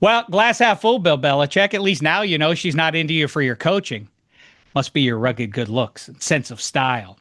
Well, glass half full, Bill Belichick. At least now you know she's not into you for your coaching. Must be your rugged good looks and sense of style.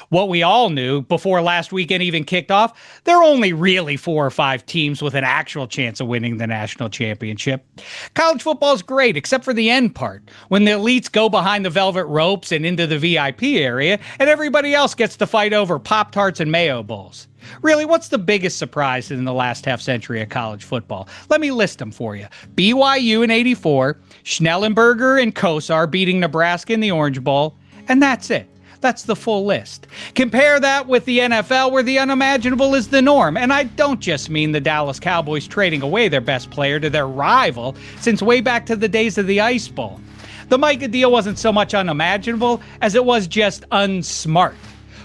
What we all knew before last weekend even kicked off, there are only really 4 or 5 teams with an actual chance of winning the national championship. College football is great, except for the end part, when the elites go behind the velvet ropes and into the VIP area, and everybody else gets to fight over Poptarts and Mayo bowls. Really, what's the biggest surprise in the last half century of college football? Let me list them for you. BYU in '84, Schnellenberger and Kosar beating Nebraska in the Orange Bowl, and that's it. That's the full list. Compare that with the NFL, where the unimaginable is the norm. And I don't just mean the Dallas Cowboys trading away their best player to their rival since way back to the days of the Ice Bowl. The Micah deal wasn't so much unimaginable as it was just unsmart.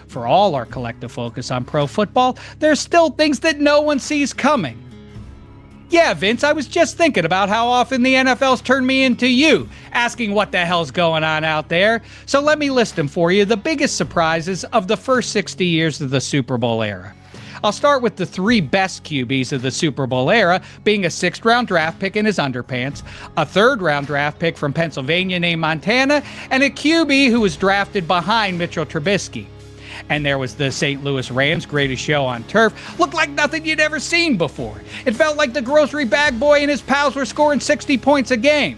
For all our collective focus on pro football, there's still things that no one sees coming. Yeah, Vince, I was just thinking about how often the NFL's turned me into you, asking what the hell's going on out there. So let me list them for you, the biggest surprises of the first 60 years of the Super Bowl era. I'll start with the 3 best QBs of the Super Bowl era, being a 6th-round draft pick in his underpants, a 3rd-round draft pick from Pennsylvania named Montana, and a QB who was drafted behind Mitchell Trubisky. And there was the St. Louis Rams' greatest show on turf. Looked like nothing you'd ever seen before. It felt like the grocery bag boy and his pals were scoring 60 points a game.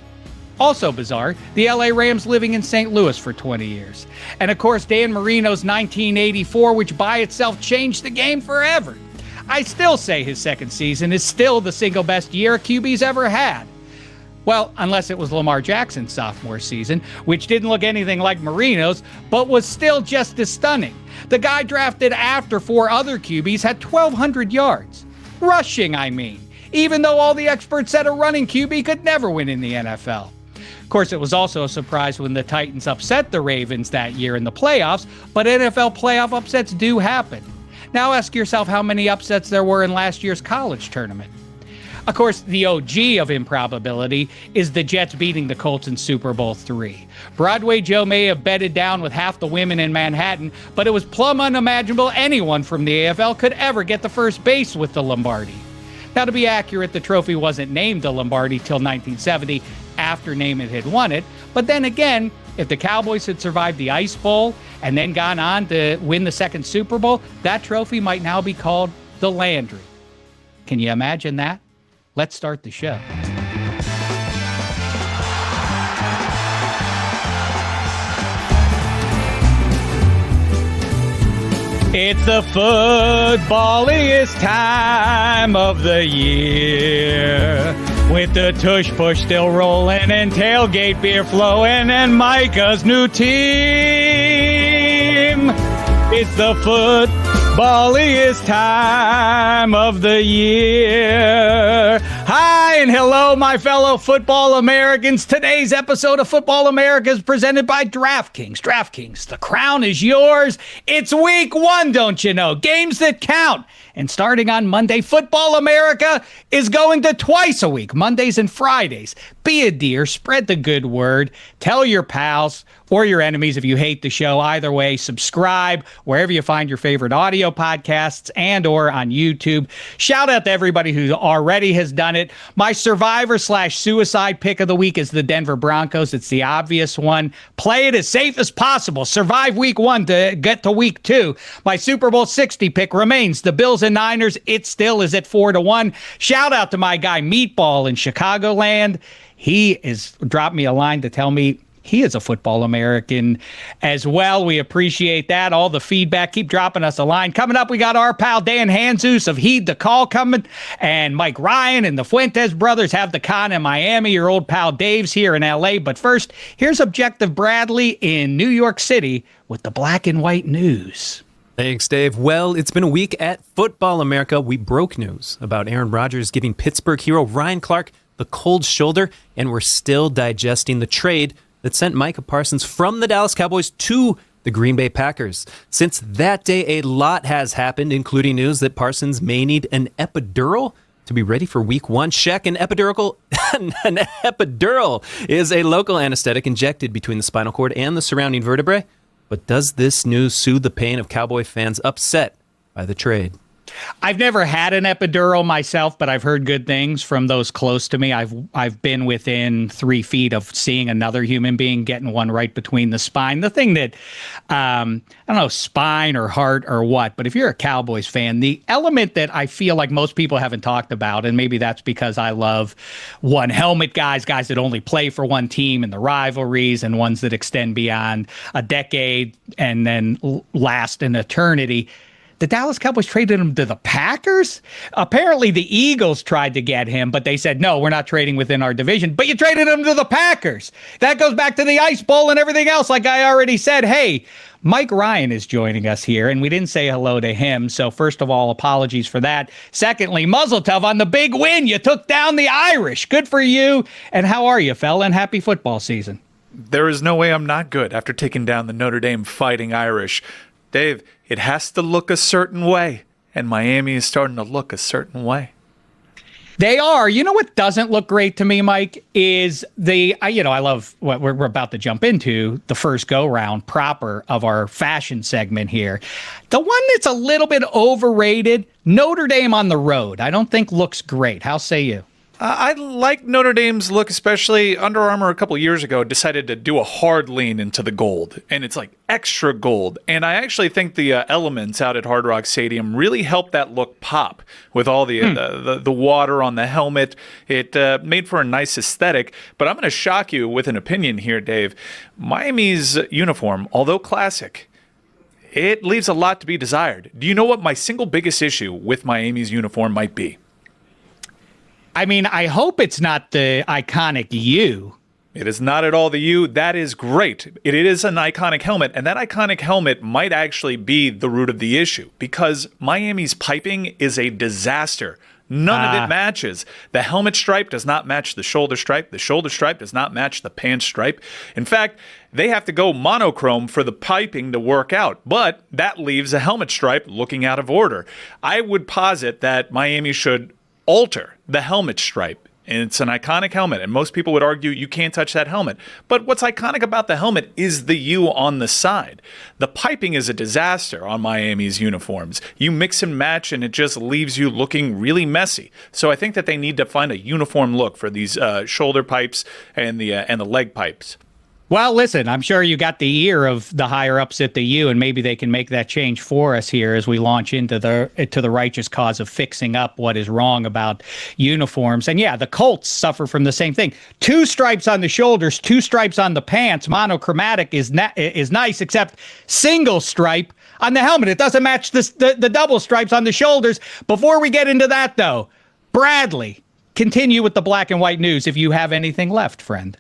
Also bizarre, the LA Rams living in St. Louis for 20 years. And of course, Dan Marino's 1984, which by itself changed the game forever. I still say his second season is still the single best year a QB's ever had. Well, unless it was Lamar Jackson's sophomore season, which didn't look anything like Marino's, but was still just as stunning. The guy drafted after 4 other QBs had 1,200 yards. Rushing, I mean. Even though all the experts said a running QB could never win in the NFL. Of course, it was also a surprise when the Titans upset the Ravens that year in the playoffs, but NFL playoff upsets do happen. Now ask yourself how many upsets there were in last year's college tournament. Of course, the OG of improbability is the Jets beating the Colts in Super Bowl III. Broadway Joe may have bedded down with half the women in Manhattan, but it was plumb unimaginable anyone from the AFL could ever get the first base with the Lombardi. Now, to be accurate, the trophy wasn't named the Lombardi till 1970, after Namath had won it. But then again, if the Cowboys had survived the Ice Bowl and then gone on to win the second Super Bowl, that trophy might now be called the Landry. Can you imagine that? Let's start the show. It's the footballiest time of the year, with the tush push still rolling and tailgate beer flowing and Micah's new team. It's the footballiest time of the year. Hi and hello, my fellow football Americans. Today's episode of Football America is presented by DraftKings. DraftKings, the crown is yours. It's week 1, don't you know? Games that count. And starting on Monday, Football America is going to twice a week, Mondays and Fridays. Be a dear, spread the good word, tell your pals or your enemies if you hate the show. Either way, subscribe wherever you find your favorite audio podcasts and or on YouTube. Shout out to everybody who already has done it. My survivor/suicide pick of the week is the Denver Broncos. It's the obvious one. Play it as safe as possible. Survive week 1 to get to week 2. My Super Bowl 60 pick remains the Bills and Niners. It still is at 4-1. Shout out to my guy Meatball in Chicagoland. He has dropped me a line to tell me he is a football American as well. We appreciate that. All the feedback. Keep dropping us a line. Coming up, we got our pal Dan Hanzus of Heed the Call coming. And Mike Ryan and the Fuentes brothers have the con in Miami. Your old pal Dave's here in L.A. But first, here's Objective Bradley in New York City with the black and white news. Thanks, Dave. Well, it's been a week at Football America. We broke news about Aaron Rodgers giving Pittsburgh hero Ryan Clark the cold shoulder, and we're still digesting the trade that sent Micah Parsons from the Dallas Cowboys to the Green Bay Packers. Since that day, a lot has happened, including news that Parsons may need an epidural to be ready for week 1. Check. An epidural is a local anesthetic injected between the spinal cord and the surrounding vertebrae. But does this news soothe the pain of Cowboy fans upset by the trade? I've never had an epidural myself, but I've heard good things from those close to me. I've been within 3 feet of seeing another human being getting one right between the spine. The thing that, I don't know, spine or heart or what, but if you're a Cowboys fan, the element that I feel like most people haven't talked about, and maybe that's because I love one helmet guys that only play for one team and the rivalries and ones that extend beyond a decade and then last an eternity. The Dallas Cowboys traded him to the Packers. Apparently, the Eagles tried to get him, but they said, no, we're not trading within our division. But you traded him to the Packers. That goes back to the Ice Bowl and everything else. Like I already said, hey, Mike Ryan is joining us here, and we didn't say hello to him. So first of all, apologies for that. Secondly, Muzzle Tough on the big win. You took down the Irish. Good for you. And how are you, fella? And happy football season. There is no way I'm not good after taking down the Notre Dame Fighting Irish. Dave, it has to look a certain way, and Miami is starting to look a certain way. They are. You know what doesn't look great to me, Mike, is I love what we're about to jump into, the first go-round proper of our fashion segment here. The one that's a little bit overrated, Notre Dame on the road, I don't think looks great. How say you? I like Notre Dame's look, especially Under Armour a couple years ago decided to do a hard lean into the gold, and it's like extra gold. And I actually think the elements out at Hard Rock Stadium really helped that look pop with all the water on the helmet. It made for a nice aesthetic. But I'm going to shock you with an opinion here, Dave. Miami's uniform, although classic, it leaves a lot to be desired. Do you know what my single biggest issue with Miami's uniform might be? I mean, I hope it's not the iconic U. It is not at all the U. That is great. It is an iconic helmet, and that iconic helmet might actually be the root of the issue because Miami's piping is a disaster. None of it matches. The helmet stripe does not match the shoulder stripe. The shoulder stripe does not match the pants stripe. In fact, they have to go monochrome for the piping to work out, but that leaves a helmet stripe looking out of order. I would posit that Miami should alter the helmet stripe. And it's an iconic helmet, and most people would argue you can't touch that helmet. But what's iconic about the helmet is the U on the side. The piping is a disaster on Miami's uniforms. You mix and match, and it just leaves you looking really messy. So I think that they need to find a uniform look for these shoulder pipes and the leg pipes. Well, listen, I'm sure you got the ear of the higher ups at the U, and maybe they can make that change for us here as we launch into the righteous cause of fixing up what is wrong about uniforms. And yeah, the Colts suffer from the same thing. 2 stripes on the shoulders, 2 stripes on the pants. Monochromatic is nice, except single stripe on the helmet. It doesn't match the double stripes on the shoulders. Before we get into that, though, Bradley, continue with the black and white news if you have anything left, friend.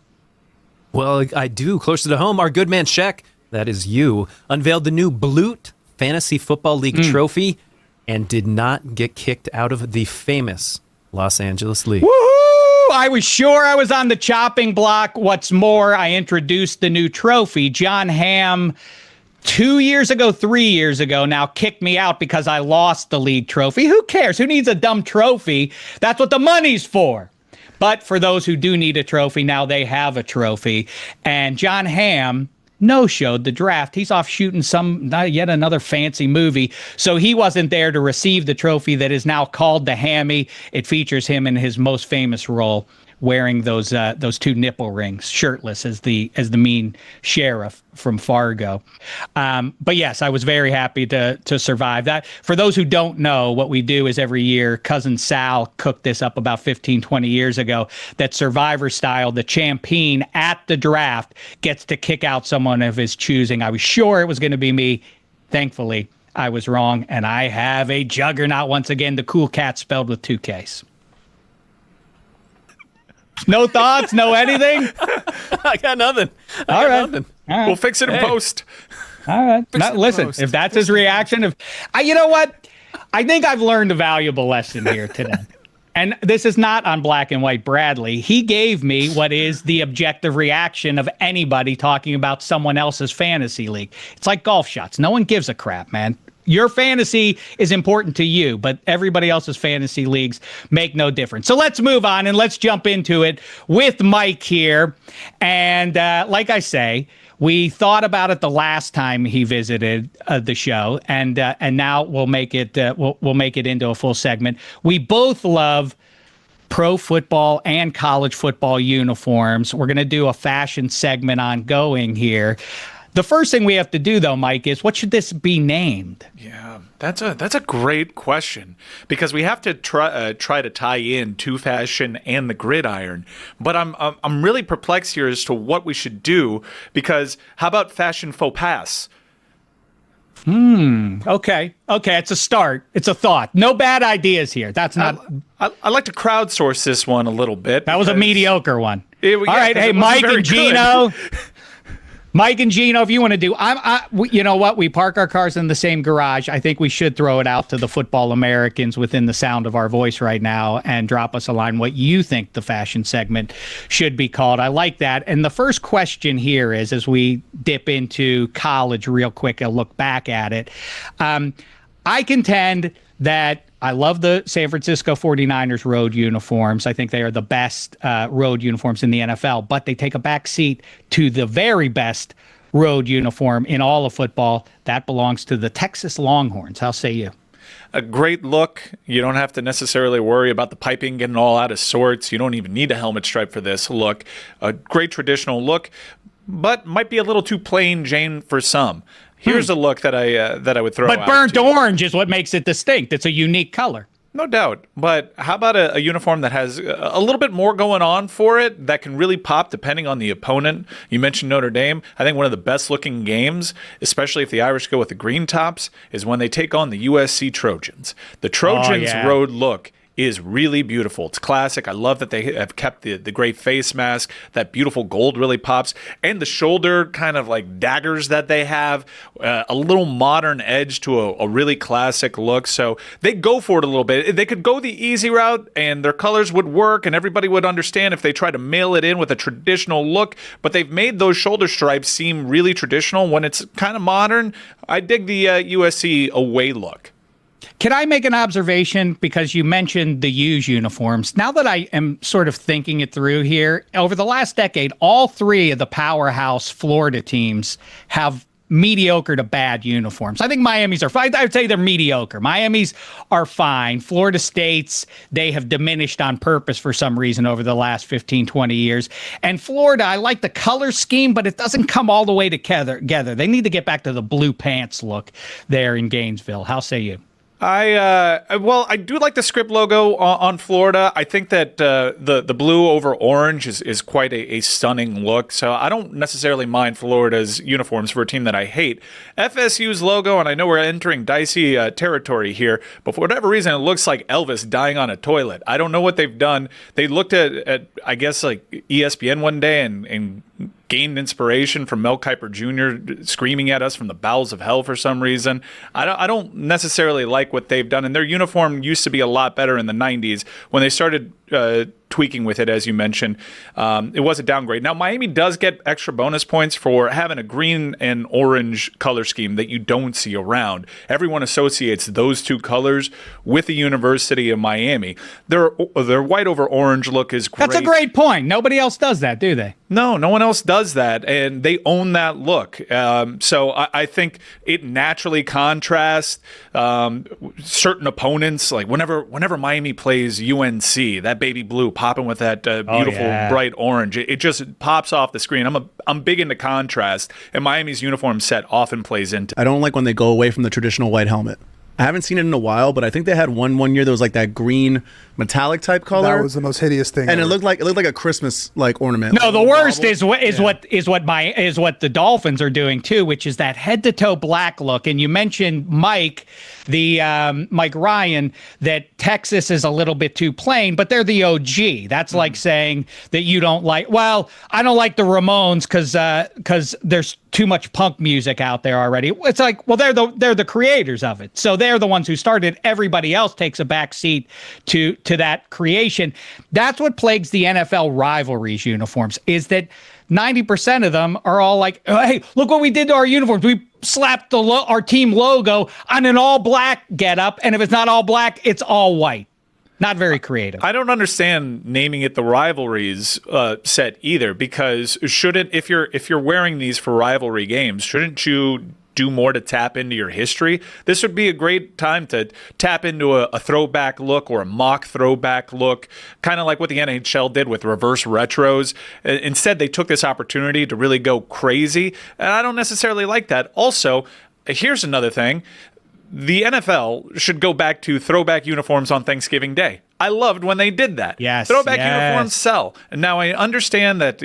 Well, I do. Closer to home, our good man Shaq, that is you, unveiled the new Blute Fantasy Football League trophy and did not get kicked out of the famous Los Angeles League. Woohoo! I was sure I was on the chopping block. What's more, I introduced the new trophy. John Hamm 2 years ago, 3 years ago now kicked me out because I lost the league trophy. Who cares? Who needs a dumb trophy? That's what the money's for. But for those who do need a trophy, now they have a trophy. And John Hamm no-showed the draft. He's off shooting yet another fancy movie. So he wasn't there to receive the trophy that is now called the Hammy. It features him in his most famous role, wearing those 2 nipple rings, shirtless as the mean sheriff from Fargo. But yes, I was very happy to survive that. For those who don't know, what we do is every year, Cousin Sal cooked this up about 15, 20 years ago, that Survivor style, the champion at the draft gets to kick out someone of his choosing. I was sure it was going to be me. Thankfully, I was wrong, and I have a juggernaut once again, the Cool Cat spelled with 2 Ks. No thoughts? No anything? I got nothing. All right. Nothing. We'll fix it in post. All right. Now, listen, if that's his reaction, you know what? I think I've learned a valuable lesson here today. And this is not on Black and White Bradley. He gave me what is the objective reaction of anybody talking about someone else's fantasy league. It's like golf shots. No one gives a crap, man. Your fantasy is important to you, but everybody else's fantasy leagues make no difference. So let's move on and let's jump into it with Mike here. And like I say, We thought about it the last time he visited the show, and now we'll make it we'll make it into a full segment. We both love pro football and college football uniforms. We're going to do a fashion segment ongoing here. The first thing we have to do, though, Mike, is what should this be named? Yeah, that's a great question, because we have to try to tie in to fashion and the gridiron. But I'm really perplexed here as to what we should do, because how about fashion faux pas? Okay. It's a start. It's a thought. No bad ideas here. That's not. I like to crowdsource this one a little bit. That was a mediocre one. All right. Hey, Mike and Gino. Mike and Gino, if you want to do, you know what? We park our cars in the same garage. I think we should throw it out to the football Americans within the sound of our voice right now and drop us a line what you think the fashion segment should be called. I like that. And the first question here is, as we dip into college real quick, I'll look back at it. I contend that I love the San Francisco 49ers road uniforms. I think they are the best road uniforms in the NFL, but they take a back seat to the very best road uniform in all of football. That belongs to the Texas Longhorns. How say you? A great look. You don't have to necessarily worry about the piping getting all out of sorts. You don't even need a helmet stripe for this look. A great traditional look, but might be a little too plain Jane for some. Here's a look that I would throw out. But burnt orange is what makes it distinct. It's a unique color. No doubt. But how about a uniform that has a little bit more going on for it that can really pop depending on the opponent? You mentioned Notre Dame. I think one of the best looking games, especially if the Irish go with the green tops, is when they take on the USC Trojans. The Trojans road look is really beautiful. It's classic. I love that they have kept the gray face mask. That beautiful gold really pops. And the shoulder kind of like daggers that they have, a little modern edge to a really classic look. So they go for it a little bit. They could go the easy route and their colors would work and everybody would understand if they try to mail it in with a traditional look, but they've made those shoulder stripes seem really traditional when it's kind of modern. I dig the USC away look. Can I make an observation? Because you mentioned the U's uniforms. Now that I am sort of thinking it through here, over the last decade, all three of the powerhouse Florida teams have mediocre to bad uniforms. I think Miami's are fine. I would say they're mediocre. Miami's are fine. Florida State's, they have diminished on purpose for some reason over the last 15, 20 years. And Florida, I like the color scheme, but it doesn't come all the way together. They need to get back to the blue pants look there in Gainesville. How say you? I do like the script logo on Florida. I think that the blue over orange is quite a stunning look. So I don't necessarily mind Florida's uniforms for a team that I hate. FSU's logo, and I know we're entering dicey territory here, but for whatever reason, it looks like Elvis dying on a toilet. I don't know what they've done. They looked at I guess, like ESPN one day and gained inspiration from Mel Kiper Jr. screaming at us from the bowels of hell for some reason. I don't necessarily like what they've done, and their uniform used to be a lot better in the 90s when they started tweaking with it, as you mentioned. It was a downgrade. Now, Miami does get extra bonus points for having a green and orange color scheme that you don't see around. Everyone associates those two colors with the University of Miami. Their white over orange look is great. That's a great point. Nobody else does that, do they? No one else does that, and they own that look. So I think it naturally contrasts certain opponents. Like whenever Miami plays UNC, that baby blue popping with that beautiful bright orange, it just pops off the screen. I'm big into contrast, and Miami's uniform set often plays into. I don't like when they go away from the traditional white helmet. I haven't seen it in a while, but I think they had one year that was like that green metallic type color. That was the most hideous thing. And ever. it looked like a Christmas like ornament. No, the worst is what the Dolphins are doing too, which is that head to toe black look. And you mentioned Mike Ryan, that Texas is a little bit too plain, but they're the OG. That's like saying that you don't like. Well, I don't like the Ramones because there's too much punk music out there already. It's like, well, they're the creators of it, so they're the ones who started. Everybody else takes a back seat to that creation. That's what plagues the NFL rivalries uniforms, is that 90% of them are all like, hey, look what we did to our uniforms. We slapped our team logo on an all black getup, and if it's not all black, it's all white. Not very creative. I don't understand naming it the rivalries set either, because if you're wearing these for rivalry games, shouldn't you do more to tap into your history? This would be a great time to tap into a throwback look or a mock throwback look, kind of like what the NHL did with reverse retros. Instead, they took this opportunity to really go crazy, and I don't necessarily like that. Also, here's another thing. The NFL should go back to throwback uniforms on Thanksgiving Day. I loved when they did that. Yes, throwback uniforms sell. And now I understand that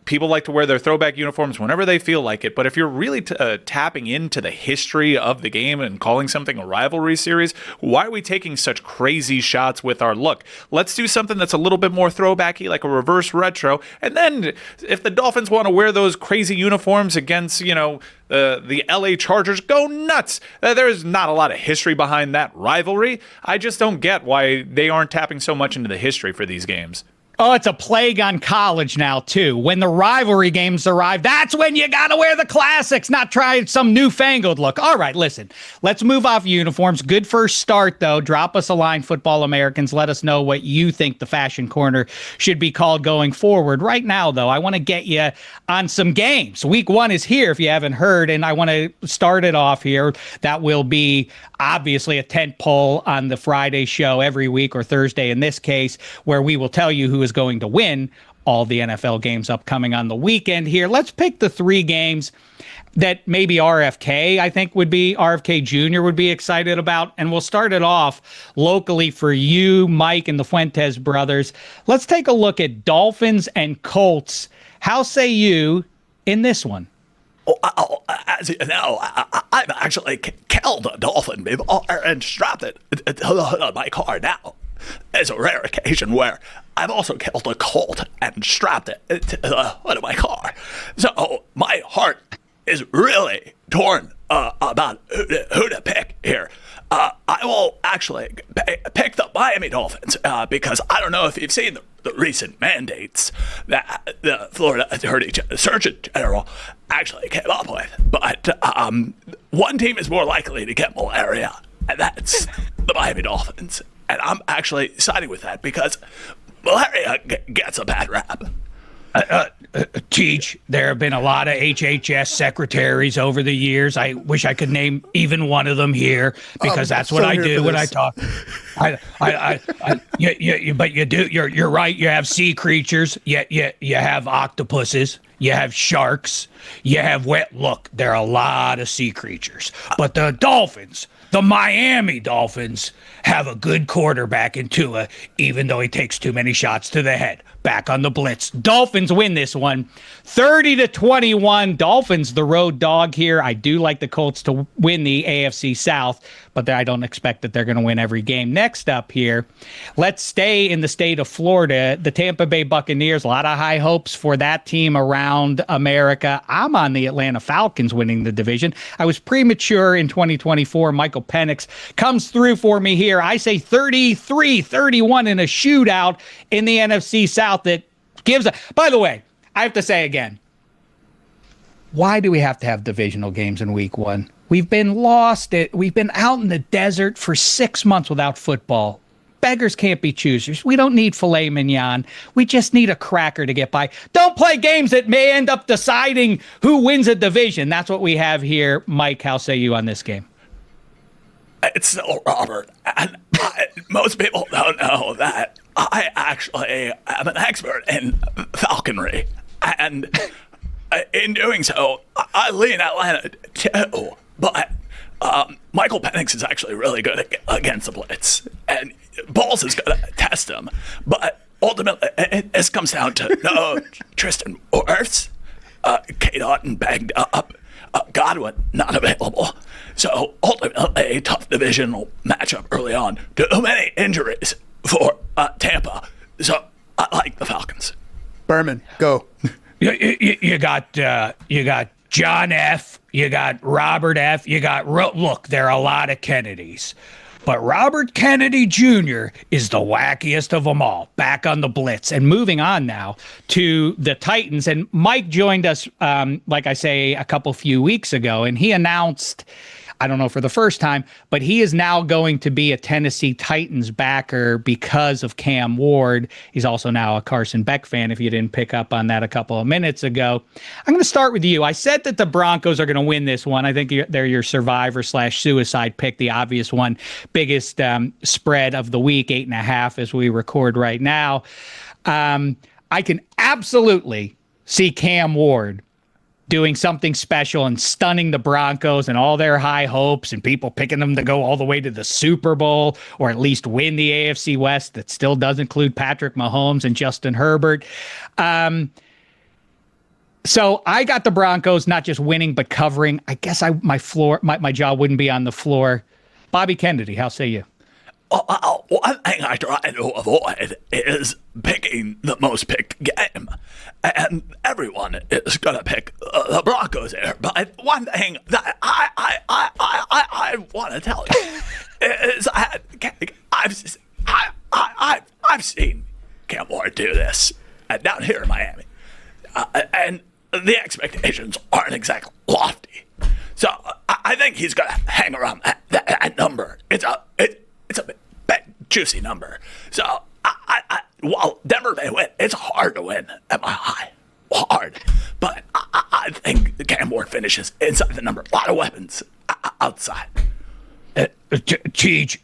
people like to wear their throwback uniforms whenever they feel like it. But if you're really tapping into the history of the game and calling something a rivalry series, why are we taking such crazy shots with our look? Let's do something that's a little bit more throwbacky, like a reverse retro. And then if the Dolphins want to wear those crazy uniforms against, the LA Chargers, go nuts. There's not a lot of history behind that rivalry. I just don't get why they aren't tapping so much into the history for these games. Oh, it's a plague on college now, too. When the rivalry games arrive, that's when you got to wear the classics, not try some newfangled look. All right, listen, let's move off uniforms. Good first start, though. Drop us a line, Football Americans. Let us know what you think the Fashion Corner should be called going forward. Right now, though, I want to get you on some games. Week 1 is here, if you haven't heard, and I want to start it off here. That will be obviously a tent pole on the Friday show every week, or Thursday in this case, where we will tell you who is going to win all the NFL games upcoming on the weekend here. Let's pick the 3 games that maybe RFK Jr. would be excited about. And we'll start it off locally for you, Mike, and the Fuentes brothers. Let's take a look at Dolphins and Colts. How say you in this one? As you know, I've actually killed a dolphin before and strapped it to my car now. It's a rare occasion where I've also killed a colt and strapped it to the hood of my car. So my heart is really torn about who to pick here. I will actually pick the Miami Dolphins because I don't know if you've seen the recent mandates that the Florida Surgeon General actually came up with. But one team is more likely to get malaria, and that's the Miami Dolphins. And I'm actually siding with that because malaria gets a bad rap. Teach, there have been a lot of HHS secretaries over the years. I wish I could name even one of them here because that's what I do when I talk. But you do. You're right. You have sea creatures. You have octopuses. You have sharks. You have Look, there are a lot of sea creatures. But the Dolphins, the Miami Dolphins, have a good quarterback in Tua, even though he takes too many shots to the head. Back on the blitz. Dolphins win this one 30-21. Dolphins, the road dog here. I do like the Colts to win the AFC South, but I don't expect that they're going to win every game. Next up here, let's stay in the state of Florida. The Tampa Bay Buccaneers, a lot of high hopes for that team around America. I'm on the Atlanta Falcons winning the division. I was premature in 2024. Michael Penix comes through for me here. I say 33-31 in a shootout in the NFC South that gives a... By the way, I have to say again, why do we have to have divisional games in week 1? We've been lost. We've been out in the desert for 6 months without football. Beggars can't be choosers. We don't need filet mignon. We just need a cracker to get by. Don't play games that may end up deciding who wins a division. That's what we have here. Mike, how say you on this game? It's still Robert, and most people don't know that I actually am an expert in falconry, and in doing so, I lean Atlanta too. But Michael Penix is actually really good against the blitz, and Balls is going to test him. But ultimately, this comes down to no Tristan Wirfs, K-Dot banged up, Godwin not available. So ultimately, a tough divisional matchup early on. Too many injuries for Tampa. So I like the Falcons. Berman, go. You got John F. You got Robert F. You got look. There are a lot of Kennedys, but Robert Kennedy Jr. is the wackiest of them all. Back on the blitz and moving on now to the Titans. And Mike joined us, like I say, a few weeks ago, and he announced I don't know for the first time, but he is now going to be a Tennessee Titans backer because of Cam Ward. He's also now a Carson Beck fan, if you didn't pick up on that a couple of minutes ago. I'm going to start with you. I said that the Broncos are going to win this one. I think they're your survivor/suicide pick, the obvious one. Biggest spread of the week, 8.5 as we record right now. I can absolutely see Cam Ward doing something special and stunning the Broncos and all their high hopes and people picking them to go all the way to the Super Bowl or at least win the AFC West. That still does include Patrick Mahomes and Justin Herbert. So I got the Broncos not just winning but covering. I guess my jaw wouldn't be on the floor. Bobby Kennedy, how say you? One thing I try to avoid is picking the most picked game. And everyone is going to pick the Broncos here. But one thing that I want to tell you is I've seen Cam Ward do this down here in Miami. And the expectations aren't exactly lofty. So I think he's going to hang around that number. It's a big, juicy number. So while Denver may win, it's hard to win at my high. Hard. But I think Cam Ward finishes inside the number. A lot of weapons outside. Cheech,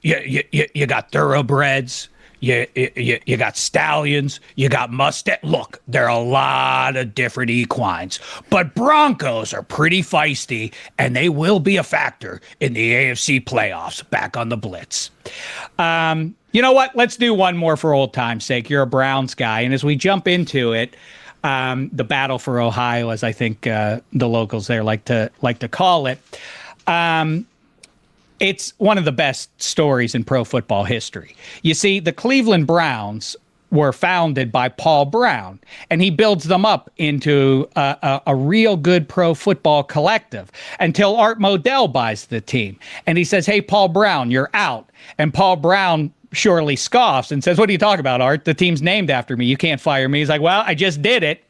you got thoroughbreds. You got stallions, you got mustang. Look, there are a lot of different equines, but Broncos are pretty feisty, and they will be a factor in the AFC playoffs. Back on the blitz. You know what? Let's do one more for old time's sake. You're a Browns guy, and as we jump into it, the battle for Ohio, as I think the locals there like to call it. It's one of the best stories in pro football history. You see, the Cleveland Browns were founded by Paul Brown, and he builds them up into a real good pro football collective until Art Modell buys the team. And he says, hey, Paul Brown, you're out. And Paul Brown surely scoffs and says, what are you talking about, Art? The team's named after me. You can't fire me. He's like, well, I just did it.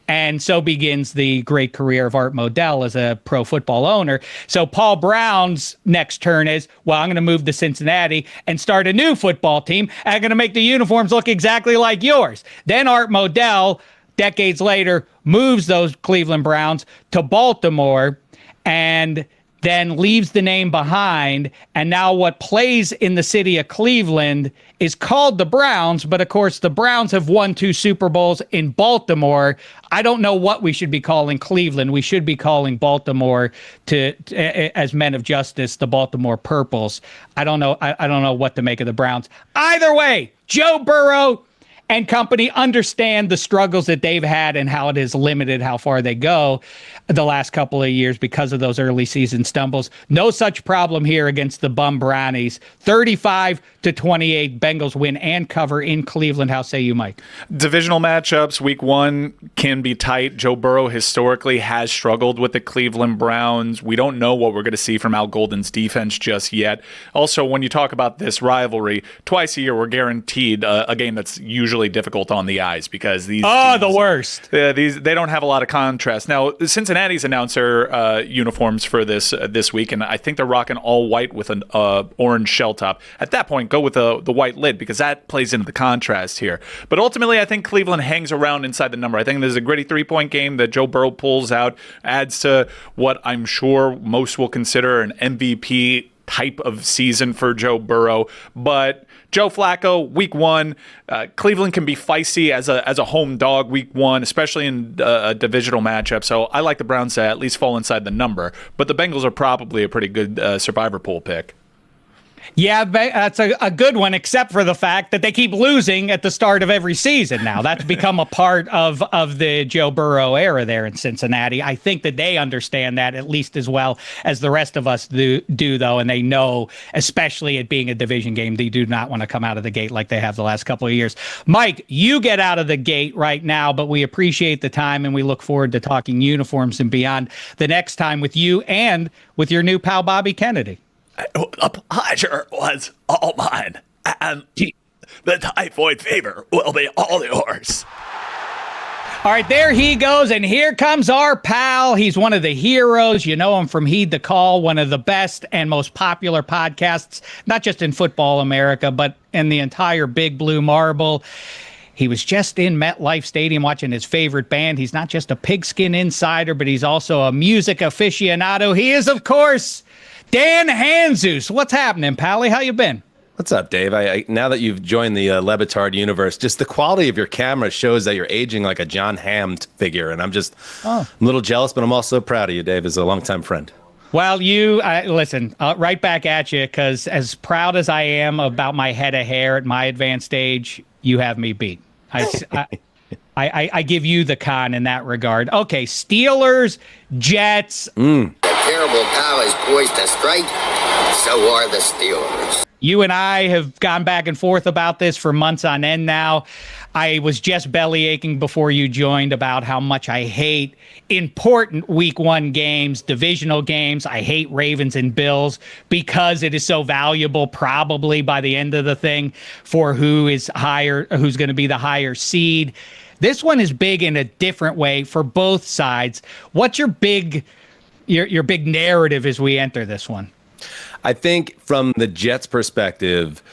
And so begins the great career of Art Modell as a pro football owner. So Paul Brown's next turn is, well, I'm going to move to Cincinnati and start a new football team. I'm going to make the uniforms look exactly like yours. Then Art Modell, decades later, moves those Cleveland Browns to Baltimore and then leaves the name behind. And now what plays in the city of Cleveland is called the Browns. But of course, the Browns have won 2 Super Bowls in Baltimore. I don't know what we should be calling Cleveland. We should be calling Baltimore as men of justice, the Baltimore Purples. I don't know. I don't know what to make of the Browns. Either way, Joe Burrow and company understand the struggles that they've had and how it has limited how far they go the last couple of years because of those early season stumbles. No such problem here against the bum Brownies. 35-28, Bengals win and cover in Cleveland. How say you, Mike? Divisional matchups, week 1 can be tight. Joe Burrow historically has struggled with the Cleveland Browns. We don't know what we're going to see from Al Golden's defense just yet. Also, when you talk about this rivalry, twice a year we're guaranteed a game that's usually difficult on the eyes because these teams, the worst. They don't have a lot of contrast. Now, Cincinnati's announced their uniforms for this week, and I think they're rocking all white with an orange shell top. At that point, go with the white lid because that plays into the contrast here. But ultimately, I think Cleveland hangs around inside the number. I think there's a gritty 3-point game that Joe Burrow pulls out, adds to what I'm sure most will consider an MVP type of season for Joe Burrow. But Joe Flacco, week 1, Cleveland can be feisty as a home dog week 1, especially in a divisional matchup. So I like the Browns to at least fall inside the number. But the Bengals are probably a pretty good survivor pool pick. Yeah, that's a good one, except for the fact that they keep losing at the start of every season now. That's become a part of the Joe Burrow era there in Cincinnati. I think that they understand that at least as well as the rest of us do though, and they know, especially it being a division game, they do not want to come out of the gate like they have the last couple of years. Mike, you get out of the gate right now, but we appreciate the time, and we look forward to talking uniforms and beyond the next time with you and with your new pal, Bobby Kennedy. The pleasure was all mine, and the typhoid fever will be all yours. All right, there he goes, and here comes our pal. He's one of the heroes. You know him from Heed the Call, one of the best and most popular podcasts, not just in football America, but in the entire Big Blue Marble. He was just in MetLife Stadium watching his favorite band. He's not just a pigskin insider, but he's also a music aficionado. He is, of course, Dan Hanzus. What's happening, Pally? How you been? What's up, Dave? Now that you've joined the Lebitard universe, just the quality of your camera shows that you're aging like a John Hamm figure, and I'm just a little jealous, but I'm also proud of you, Dave, as a longtime friend. Well, listen, right back at you, because as proud as I am about my head of hair at my advanced age, you have me beat. I give you the con in that regard. Okay, Steelers, Jets. The terrible cow is poised to strike. So are the Steelers. You and I have gone back and forth about this for months on end now. I was just belly aching before you joined about how much I hate important week 1 games, divisional games. I hate Ravens and Bills because it is so valuable probably by the end of the thing for who's going to be the higher seed. This one is big in a different way for both sides. What's your big narrative as we enter this one? I think from the Jets' perspective,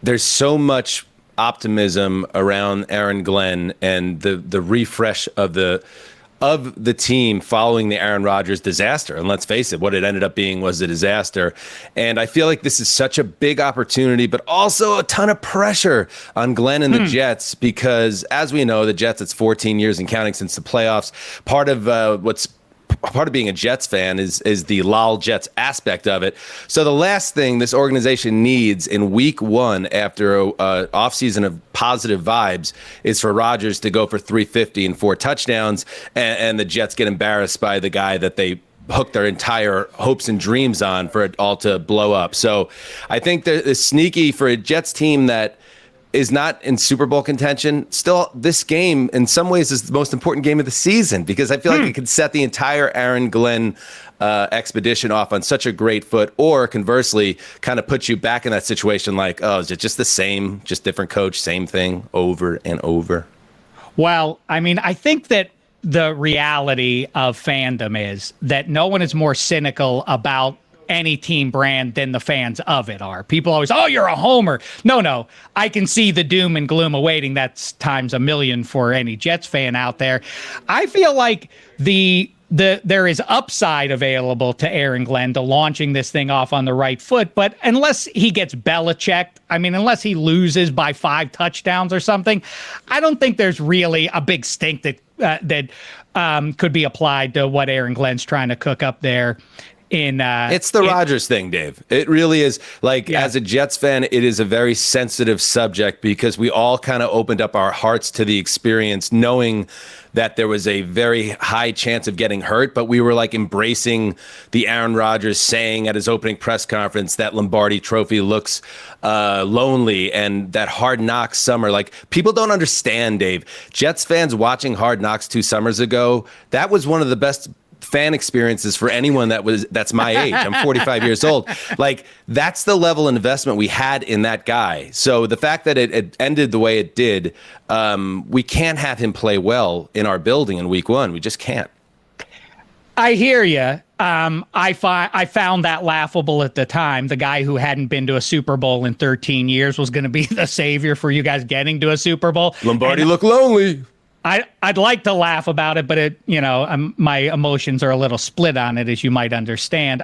there's so much optimism around Aaron Glenn and the refresh of the team following the Aaron Rodgers disaster. And let's face it, what it ended up being was a disaster. And I feel like this is such a big opportunity, but also a ton of pressure on Glenn and the Jets because, as we know, the Jets, it's 14 years and counting since the playoffs. Part of being a Jets fan is the lol Jets aspect of it. So the last thing this organization needs in week 1 after an offseason of positive vibes is for Rodgers to go for 350 and 4 touchdowns and the Jets get embarrassed by the guy that they hooked their entire hopes and dreams on for it all to blow up. So I think it's sneaky for a Jets team that is not in Super Bowl contention. Still, this game, in some ways, is the most important game of the season because I feel like it could set the entire Aaron Glenn expedition off on such a great foot, or conversely, kind of put you back in that situation like, oh, is it just the same, just different coach, same thing over and over? Well, I mean, I think that the reality of fandom is that no one is more cynical about any team brand than the fans of it are. People always, oh, you're a homer. No, I can see the doom and gloom awaiting. That's times a million for any Jets fan out there. I feel like there is upside available to Aaron Glenn to launching this thing off on the right foot, but unless he gets Belichicked, unless he loses by 5 touchdowns or something, I don't think there's really a big stink that could be applied to what Aaron Glenn's trying to cook up there. It's the Rodgers thing, Dave. It really is. As a Jets fan, it is a very sensitive subject because we all kind of opened up our hearts to the experience knowing that there was a very high chance of getting hurt, but we were embracing the Aaron Rodgers saying at his opening press conference that Lombardi trophy looks lonely and that Hard Knocks summer. People don't understand, Dave. Jets fans watching Hard Knocks 2 summers ago, that was one of the best fan experiences for anyone that's my age. I'm 45 years old. That's the level of investment we had in that guy. So the fact that it ended the way it did, we can't have him play well in our building in week 1. We just can't. I hear you. I found that laughable at the time. The guy who hadn't been to a Super Bowl in 13 years was going to be the savior for you guys getting to a Super Bowl. Lombardi looked lonely. I'd like to laugh about it, but my emotions are a little split on it, as you might understand.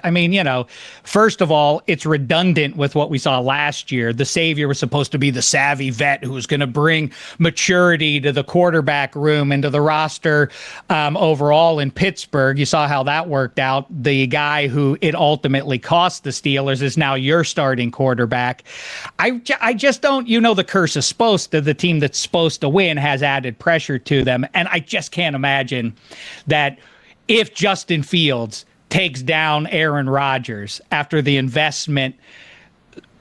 First of all, it's redundant with what we saw last year. The savior was supposed to be the savvy vet who was going to bring maturity to the quarterback room and to the roster overall in Pittsburgh. You saw how that worked out. The guy who it ultimately cost the Steelers is now your starting quarterback. I just don't, the curse is supposed to. The team that's supposed to win has added pressure to them. And I just can't imagine that if Justin Fields takes down Aaron Rodgers after the investment,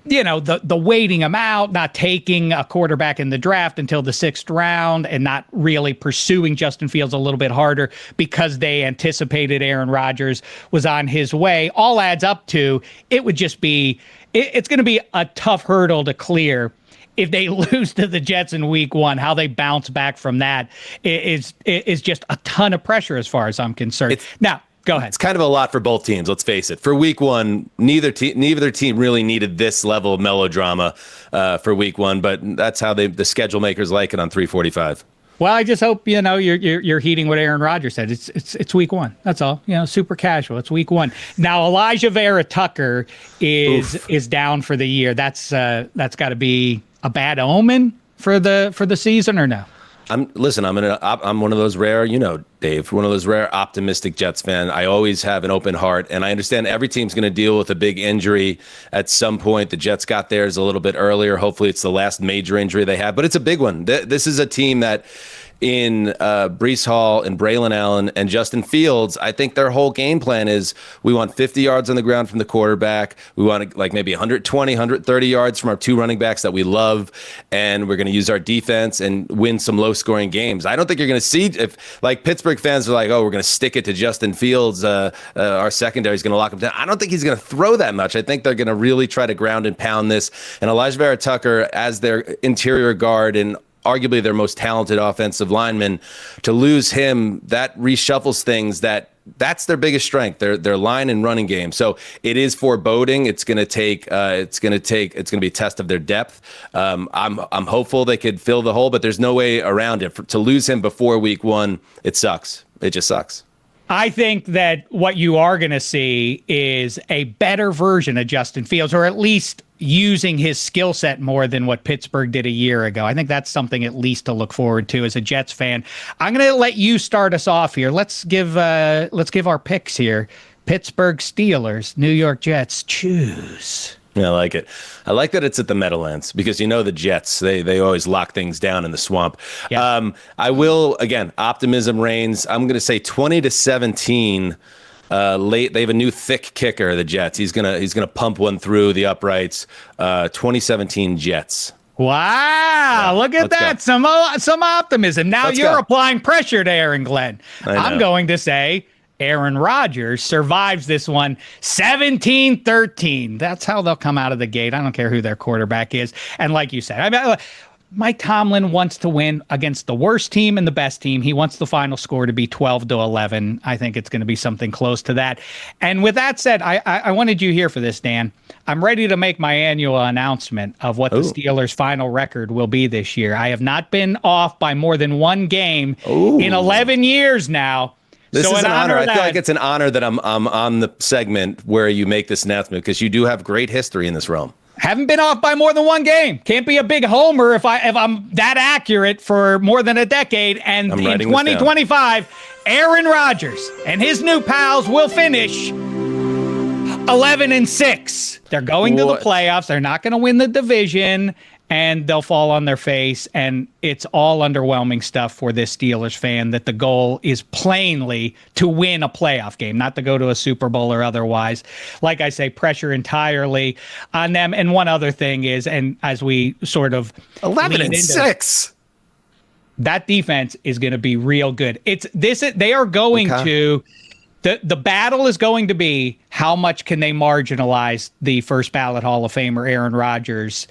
the waiting him out, not taking a quarterback in the draft until the 6th round and not really pursuing Justin Fields a little bit harder because they anticipated Aaron Rodgers was on his way, all adds up to it would just be, it's going to be a tough hurdle to clear if they lose to the Jets in week 1, how they bounce back from that is just a ton of pressure as far as I'm concerned. Now, go ahead. It's kind of a lot for both teams, let's face it. For week 1, neither team really needed this level of melodrama for week 1, but that's how the schedule makers like it on 345. Well, I just hope you're heeding what Aaron Rodgers said. It's week 1. That's all. Super casual. It's week 1. Now Elijah Vera Tucker is down for the year. That's got to be a bad omen for the season, or no? I'm one of those rare, Dave, one of those rare optimistic Jets fan. I always have an open heart, and I understand every team's going to deal with a big injury at some point. The Jets got theirs a little bit earlier. Hopefully it's the last major injury they have, but it's a big one. This is a team that in Breece Hall and Braylon Allen and Justin Fields, I think their whole game plan is we want 50 yards on the ground from the quarterback. We want maybe 120, 130 yards from our 2 running backs that we love, and we're going to use our defense and win some low-scoring games. I don't think you're going to see if Pittsburgh fans are like, oh, we're going to stick it to Justin Fields. Our secondary is going to lock him down. I don't think he's going to throw that much. I think they're going to really try to ground and pound this. And Elijah Vera Tucker as their interior guard and arguably their most talented offensive lineman, to lose him, that reshuffles things. That's their biggest strength, their line and running game. So it is foreboding. It's going to be a test of their depth. I'm hopeful they could fill the hole, but there's no way around it. To lose him before week 1, it sucks. It just sucks. I think that what you are going to see is a better version of Justin Fields, or at least using his skill set more than what Pittsburgh did a year ago. I think that's something at least to look forward to as a Jets fan. I'm going to let you start us off here. Let's give our picks here. Pittsburgh Steelers, New York Jets. Choose. Yeah, I like it. I like that it's at the Meadowlands because the Jets, they always lock things down in the swamp. Yeah. I will, again, optimism reigns. I'm going to say 20-17. Late, they have a new thick kicker, the Jets. He's gonna pump one through the uprights. 2017 Jets. Wow! Yeah, look at that. Some optimism. Now you're applying pressure to Aaron Glenn. I'm going to say Aaron Rodgers survives this one 17-13. That's how they'll come out of the gate. I don't care who their quarterback is. And like you said, Mike Tomlin wants to win against the worst team and the best team. He wants the final score to be 12-11. I think it's going to be something close to that. And with that said, I wanted you here for this, Dan. I'm ready to make my annual announcement of what the Steelers' final record will be this year. I have not been off by more than one game in 11 years now. This is an honor. I feel like it's an honor that I'm on the segment where you make this announcement because you do have great history in this realm. Haven't been off by more than one game. Can't be a big homer if I'm that accurate for more than a decade. And in 2025, Aaron Rodgers and his new pals will finish 11-6. They're going to the playoffs. They're not going to win the division, and they'll fall on their face. And it's all underwhelming stuff for this Steelers fan that the goal is plainly to win a playoff game, not to go to a Super Bowl or otherwise. Like I say, pressure entirely on them. And one other thing is, and as we sort of 11-6, that defense is going to be real good. They are going to. The battle is going to be how much can they marginalize the first ballot Hall of Famer Aaron Rodgers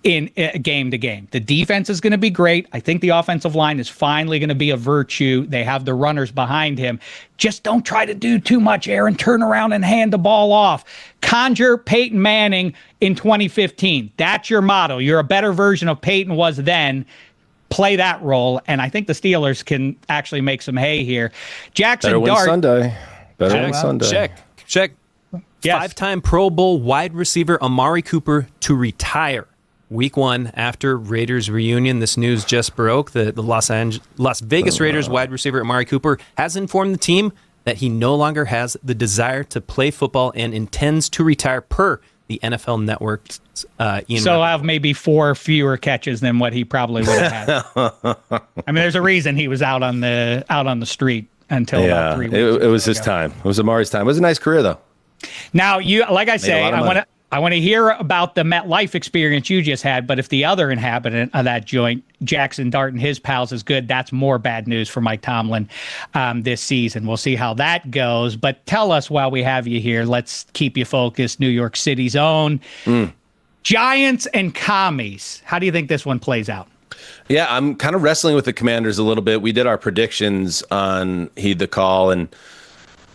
in game to game. The defense is going to be great. I think the offensive line is finally going to be a virtue. They have the runners behind him. Just don't try to do too much, Aaron. Turn around and hand the ball off. Conjure Peyton Manning in 2015. That's your motto. You're a better version of Peyton was then. Play that role, and I think the Steelers can actually make some hay here. Jackson Dart. Better win Sunday. Check. Yes. 5-time Pro Bowl wide receiver Amari Cooper to retire. Week 1 after Raiders reunion, this news just broke. The Las Vegas Raiders wide receiver Amari Cooper has informed the team that he no longer has the desire to play football and intends to retire per the NFL Network's Ian. So I'll have maybe 4 fewer catches than what he probably would have had. I mean, there's a reason he was out on the street until about 3 weeks. It was his time. It was Amari's time. It was a nice career though. Now like I say, I want to hear about the MetLife experience you just had, but if the other inhabitant of that joint, Jackson Dart and his pals, is good, that's more bad news for Mike Tomlin this season. We'll see how that goes. But tell us while we have you here, let's keep you focused. New York City's own. Giants and Commies. How do you think this one plays out? Yeah, I'm kind of wrestling with the Commanders a little bit. We did our predictions on Heed the Call, and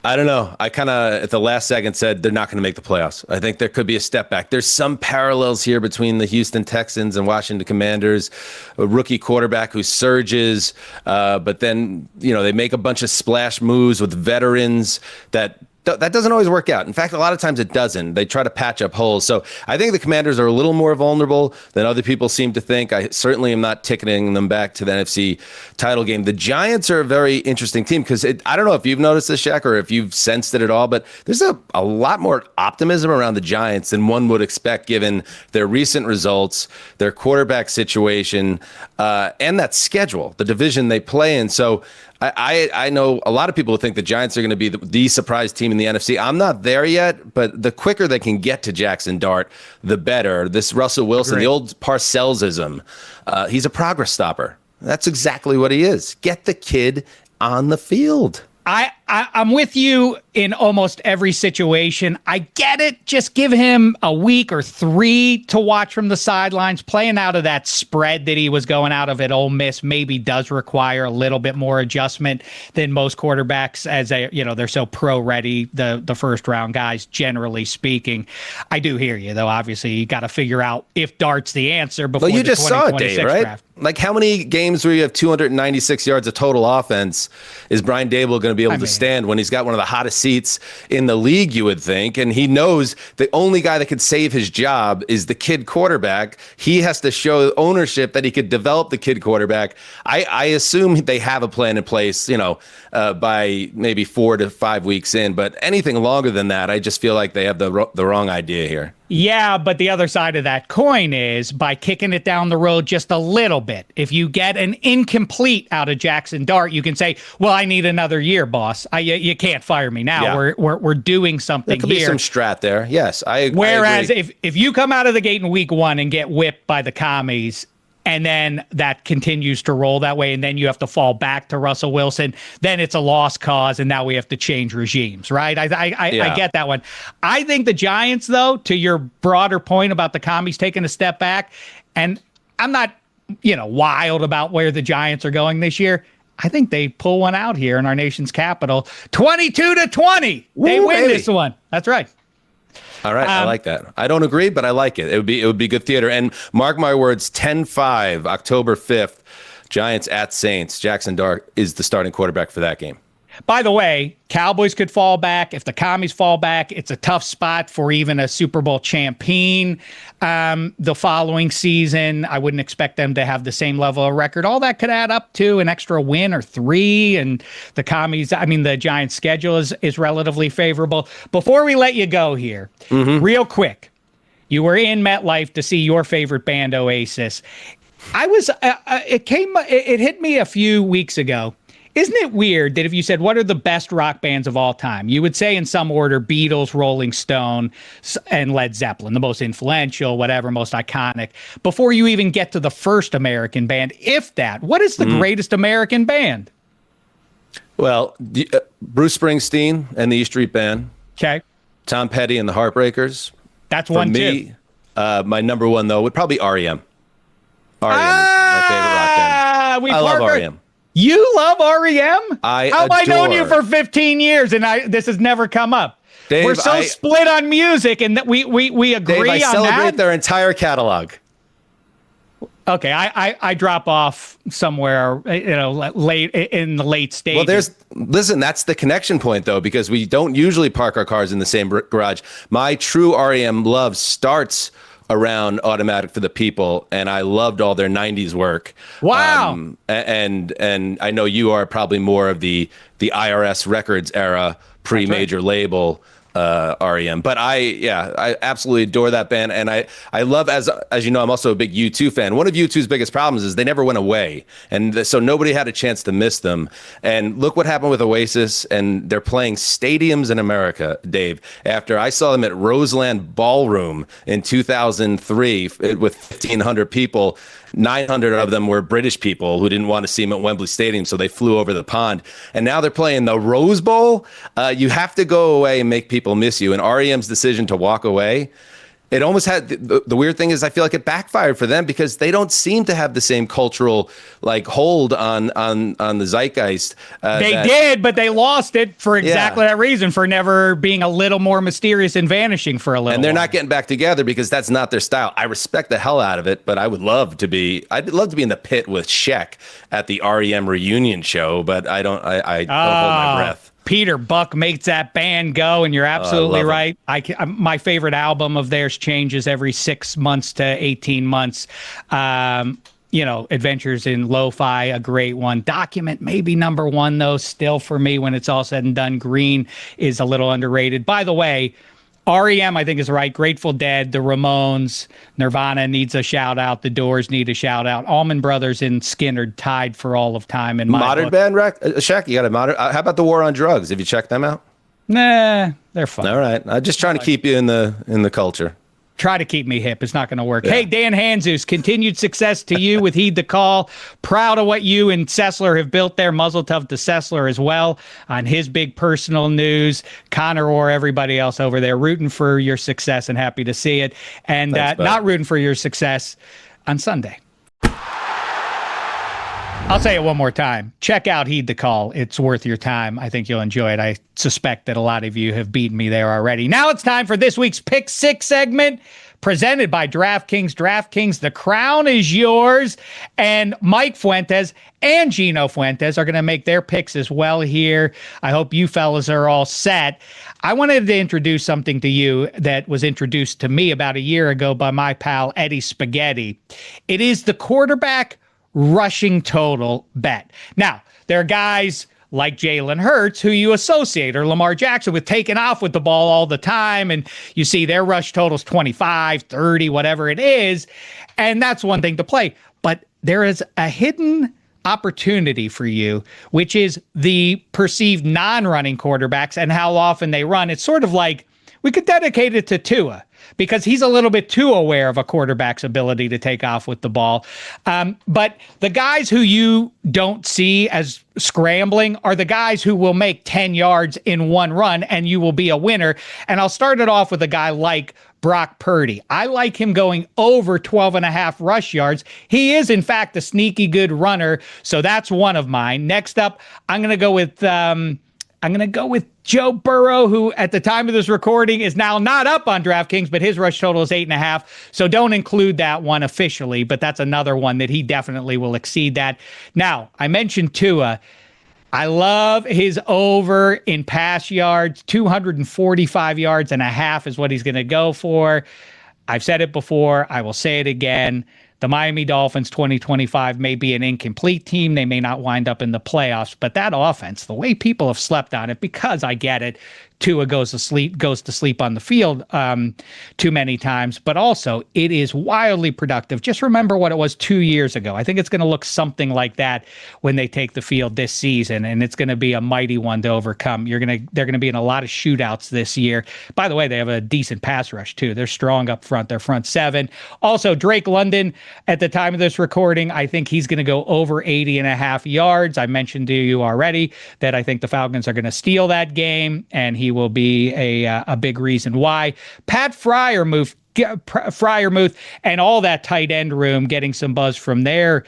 I don't know. I kind of, at the last second, said they're not going to make the playoffs. I think there could be a step back. There's some parallels here between the Houston Texans and Washington Commanders. A rookie quarterback who surges, but then, they make a bunch of splash moves with veterans that doesn't always work out. In fact, a lot of times it doesn't. They try to patch up holes. So I think the Commanders are a little more vulnerable than other people seem to think. I certainly am not ticketing them back to the NFC title game. The Giants are a very interesting team because I don't know if you've noticed this, Shaq, or if you've sensed it at all, but there's a lot more optimism around the Giants than one would expect given their recent results, their quarterback situation, and that schedule, the division they play in. So I know a lot of people think the Giants are going to be the surprise team in the NFC. I'm not there yet, but the quicker they can get to Jackson Dart, the better. This Russell Wilson, the old Parcellsism, he's a progress stopper. That's exactly what he is. Get the kid on the field. I'm with you in almost every situation. I get it. Just give him a week or 3 to watch from the sidelines. Playing out of that spread that he was going out of at Ole Miss maybe does require a little bit more adjustment than most quarterbacks, as they're so pro ready, the first round guys, generally speaking. I do hear you, though. Obviously, you got to figure out if Dart's the answer before you the just saw it, Dave, right? Draft. Like, how many games where you have 296 yards of total offense is Brian Daboll going to be able to stand when he's got one of the hottest seats in the league, you would think? And he knows the only guy that could save his job is the kid quarterback. He has to show ownership that he could develop the kid quarterback. I assume they have a plan in place, by maybe 4 to 5 weeks in. But anything longer than that, I just feel like they have the wrong idea here. Yeah, but the other side of that coin is by kicking it down the road just a little bit. If you get an incomplete out of Jackson Dart, you can say, "Well, I need another year, boss. You can't fire me now. Yeah. We're doing something There could here." be some strat there. Yes, I Whereas agree. if you come out of the gate in week 1 and get whipped by the Commies, and then that continues to roll that way, and then you have to fall back to Russell Wilson, then it's a lost cause, and now we have to change regimes, right? I get that one. I think the Giants, though, to your broader point about the Commies taking a step back, and I'm not, wild about where the Giants are going this year. I think they pull one out here in our nation's capital, 22-20. They win this one. That's right. All right, I like that. I don't agree, but I like it. It would be good theater. And mark my words, 10-5, October 5th, Giants at Saints. Jackson Dart is the starting quarterback for that game. By the way, Cowboys could fall back. If the Commies fall back, it's a tough spot for even a Super Bowl champion the following season. I wouldn't expect them to have the same level of record. All that could add up to an extra win or 3. And the the Giants' schedule is relatively favorable. Before we let you go here, real quick, you were in MetLife to see your favorite band, Oasis. It hit me a few weeks ago. Isn't it weird that if you said, what are the best rock bands of all time, you would say in some order, Beatles, Rolling Stone, and Led Zeppelin, the most influential, whatever, most iconic, before you even get to the first American band, if that. What is the greatest American band? Well, Bruce Springsteen and the E Street Band. Okay. Tom Petty and the Heartbreakers. That's one, too. My number one, though, would probably be R.E.M. R.E.M. is my favorite rock band. I love R.E.M. You love R.E.M.? How have I known you for 15 years and this has never come up? Dave, we're so split on music, and that we agree on that. Dave, I celebrate their entire catalog. Okay, I drop off somewhere, late in the late stages. Well, that's the connection point, though, because we don't usually park our cars in the same garage. My true REM love starts around Automatic for the People, and I loved all their 90s work. Wow. And I know you are probably more of the IRS Records era, pre-major label REM. But I absolutely adore that band, and I love, as you know, I'm also a big U2 fan. One of U2's biggest problems is they never went away, and so nobody had a chance to miss them. And look what happened with Oasis, and they're playing stadiums in America, Dave. After I saw them at Roseland Ballroom in 2003 with 1,500 people, 900 of them were British people who didn't want to see him at Wembley Stadium, so they flew over the pond. And now they're playing the Rose Bowl. You have to go away and make people miss you. And REM's decision to walk away, it almost had the weird thing is I feel like it backfired for them because they don't seem to have the same cultural hold on the zeitgeist. They did, but they lost it for exactly that reason, for never being a little more mysterious and vanishing for a little. And they're while. not getting back together because that's not their style. I respect the hell out of it, but I'd love to be in the pit with Sheck at the REM reunion show, but I don't hold my breath. Peter Buck makes that band go, and you're absolutely right. My favorite album of theirs changes every 6 months to 18 months. Adventures in Lo-Fi, a great one. Document, maybe number one, though, still for me when it's all said and done. Green is a little underrated. By the way, REM, I think, is right. Grateful Dead, the Ramones, Nirvana needs a shout out. The Doors need a shout out. Allman Brothers and Skinner tied for all of time in my modern book. band, Shaq. You got a modern. How about the War on Drugs? Have you checked them out? Nah, they're fun. All right, I'm just trying to keep you in the culture. Try to keep me hip. It's not going to work. Yeah. Hey, Dan Hanzus, continued success to you with Heed the Call. Proud of what you and Sessler have built there. Muzzle tough to Sessler as well on his big personal news. Connor or everybody else over there rooting for your success and happy to see it. And Thanks, not rooting for your success on Sunday. I'll say it one more time. Check out Heed the Call. It's worth your time. I think you'll enjoy it. I suspect that a lot of you have beaten me there already. Now it's time for this week's Pick Six segment, presented by DraftKings. DraftKings, the crown is yours. And Mike Fuentes and Gino Fuentes are going to make their picks as well here. I hope you fellas are all set. I wanted to introduce something to you that was introduced to me about a year ago by my pal Eddie Spaghetti. It is the quarterback rushing total bet. Now, there are guys like Jalen Hurts who you associate, or Lamar Jackson, with taking off with the ball all the time, and you see their rush totals 25, 30, whatever it is, and that's one thing to play. But there is a hidden opportunity for you, which is the perceived non-running quarterbacks and how often they run. It's sort of like we could dedicate it to Tua, because he's a little bit too aware of a quarterback's ability to take off with the ball. But the guys who you don't see as scrambling are the guys who will make 10 yards in one run, and you will be a winner. And I'll start it off with a guy like Brock Purdy. I like him going over 12.5 rush yards. He is, in fact, a sneaky good runner, so that's one of mine. Next up, I'm going to go with Joe Burrow, who at the time of this recording is now not up on DraftKings, but his rush total is 8.5. So don't include that one officially, but that's another one that he definitely will exceed that. Now, I mentioned Tua. I love his over in pass yards. 245 yards and a half is what he's going to go for. I've said it before. I will say it again. The Miami Dolphins 2025 may be an incomplete team. They may not wind up in the playoffs, but that offense, the way people have slept on it, because I get it, Tua goes to sleep on the field too many times, but also it is wildly productive. Just remember what it was 2 years ago. I think it's going to look something like that when they take the field this season, and it's going to be a mighty one to overcome. They're going to be in a lot of shootouts this year. By the way, they have a decent pass rush too. They're strong up front. They're front seven. Also, Drake London, at the time of this recording, I think he's going to go over 80.5 yards. I mentioned to you already that I think the Falcons are going to steal that game, and he will be a big reason why. Pat Freiermuth and all that tight end room getting some buzz from their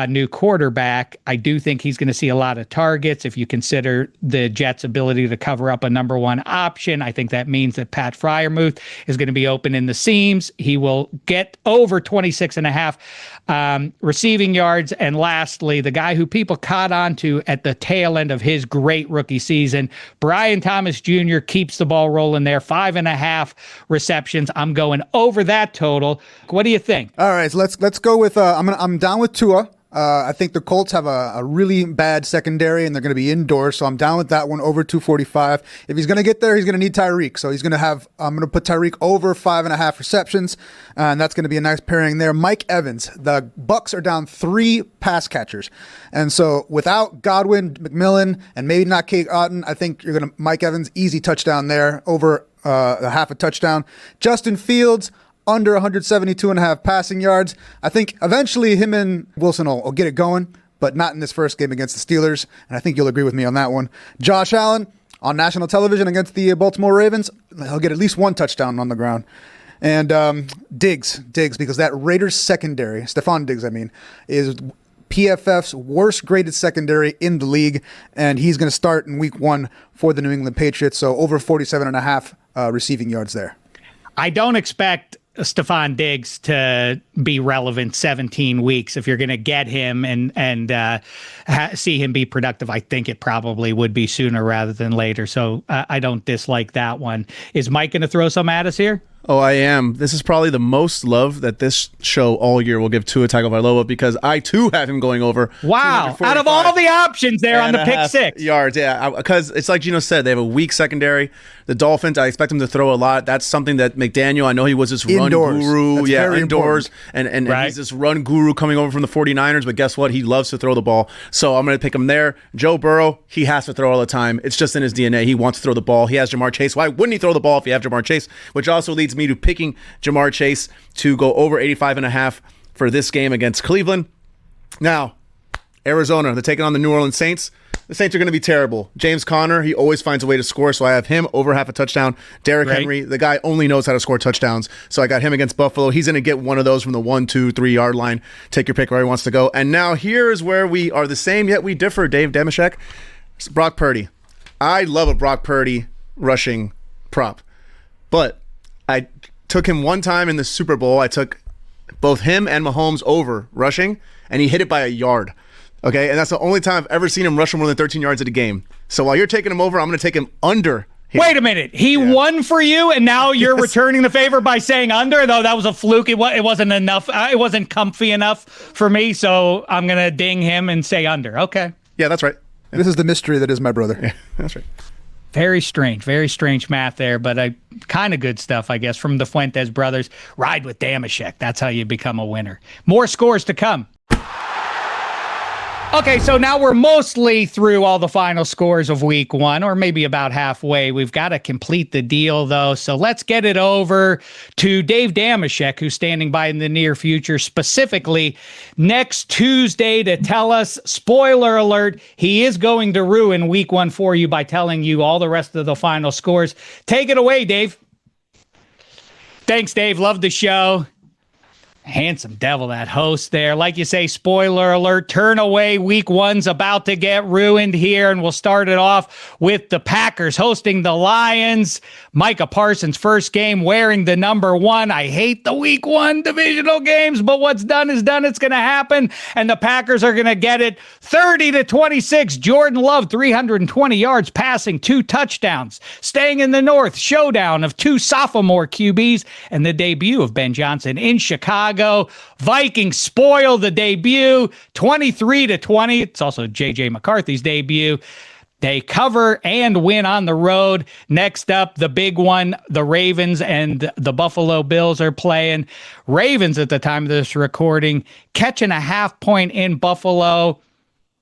new quarterback. I do think he's going to see a lot of targets. If you consider the Jets' ability to cover up a number one option, I think that means that Pat Freiermuth is going to be open in the seams. He will get over 26.5 receiving yards. And lastly, the guy who people caught on to at the tail end of his great rookie season, Brian Thomas Jr. keeps the ball rolling there. 5.5 receptions. I'm going over that total. What do you think? All right, so let's go with I'm down with Tua. I think the Colts have a really bad secondary, and they're going to be indoors, so I'm down with that one, over 245. If he's going to get there, he's going to need Tyreek, so I'm going to put Tyreek over 5.5 receptions, and that's going to be a nice pairing there. Mike Evans, the Bucs are down 3 pass catchers, and so without Godwin, McMillan, and maybe not Kate Otten, I think you're going to Mike Evans, easy touchdown there, over a half a touchdown. Justin Fields, under 172.5 passing yards. I think eventually him and Wilson will get it going, but not in this first game against the Steelers, and I think you'll agree with me on that one. Josh Allen on national television against the Baltimore Ravens, he'll get at least one touchdown on the ground. And Diggs, because that Raiders secondary, Stephon Diggs, is PFF's worst graded secondary in the league, and he's going to start in week 1 for the New England Patriots, so over 47.5 receiving yards there. I don't expect Stephon Diggs to be relevant 17 weeks. If you're going to get him and see him be productive, I think it probably would be sooner rather than later. So I don't dislike that one. Is Mike going to throw some at us here? Oh, I am. This is probably the most love that this show all year will give Tua Tagovailoa because I too have him going over. Wow! Out of all the options there on the pick 6 yards, yeah, because it's like Gino said, they have a weak secondary. The Dolphins, I expect them to throw a lot. That's something that McDaniel, I know he was this run guru, indoors, and he's this run guru coming over from the 49ers. But guess what? He loves to throw the ball, so I'm going to pick him there. Joe Burrow, he has to throw all the time. It's just in his DNA. He wants to throw the ball. He has Jamar Chase. Why wouldn't he throw the ball if you have Jamar Chase? Which also leads me to picking Jamar Chase to go over 85.5 for this game against Cleveland. Now, Arizona, they're taking on the New Orleans Saints. The Saints are going to be terrible. James Conner, he always finds a way to score, so I have him over half a touchdown. Derrick Henry, the guy only knows how to score touchdowns, so I got him against Buffalo. He's going to get one of those from the 1, 2, 3 yard line. Take your pick where he wants to go. And now here's where we are the same, yet we differ, Dave Damashek. Brock Purdy. I love a Brock Purdy rushing prop, but I took him one time in the Super Bowl. I took both him and Mahomes over rushing, and he hit it by a yard. Okay, and that's the only time I've ever seen him rush for more than 13 yards at a game. So while you're taking him over, I'm going to take him under. Wait a minute. He won for you, and now you're returning the favor by saying under, though that was a fluke. It wasn't enough. It wasn't comfy enough for me, so I'm going to ding him and say under. Okay. Yeah, that's right. Yeah. This is the mystery that is my brother. Yeah, that's right. Very strange math there, but kind of good stuff, I guess, from the Fuentes brothers. Ride with Damashek. That's how you become a winner. More scores to come. Okay, so now we're mostly through all the final scores of week 1, or maybe about halfway. We've got to complete the deal, though, so let's get it over to Dave Damashek, who's standing by in the near future, specifically next Tuesday to tell us, spoiler alert, he is going to ruin week 1 for you by telling you all the rest of the final scores. Take it away, Dave. Thanks, Dave. Love the show. Handsome devil, that host there. Like you say, spoiler alert, turn away. Week 1's about to get ruined here, and we'll start it off with the Packers hosting the Lions. Micah Parsons' first game wearing the number 1. I hate the week 1 divisional games, but what's done is done. It's going to happen, and the Packers are going to get it 30-26. Jordan Love, 320 yards passing, 2 touchdowns. Staying in the North, showdown of 2 sophomore QBs and the debut of Ben Johnson in Chicago. Vikings spoil the debut 23-20. It's also J.J. McCarthy's debut. They cover and win on the road. Next up, the big one, the Ravens and the Buffalo Bills are playing. Ravens, at the time of this recording, catching a half point in Buffalo.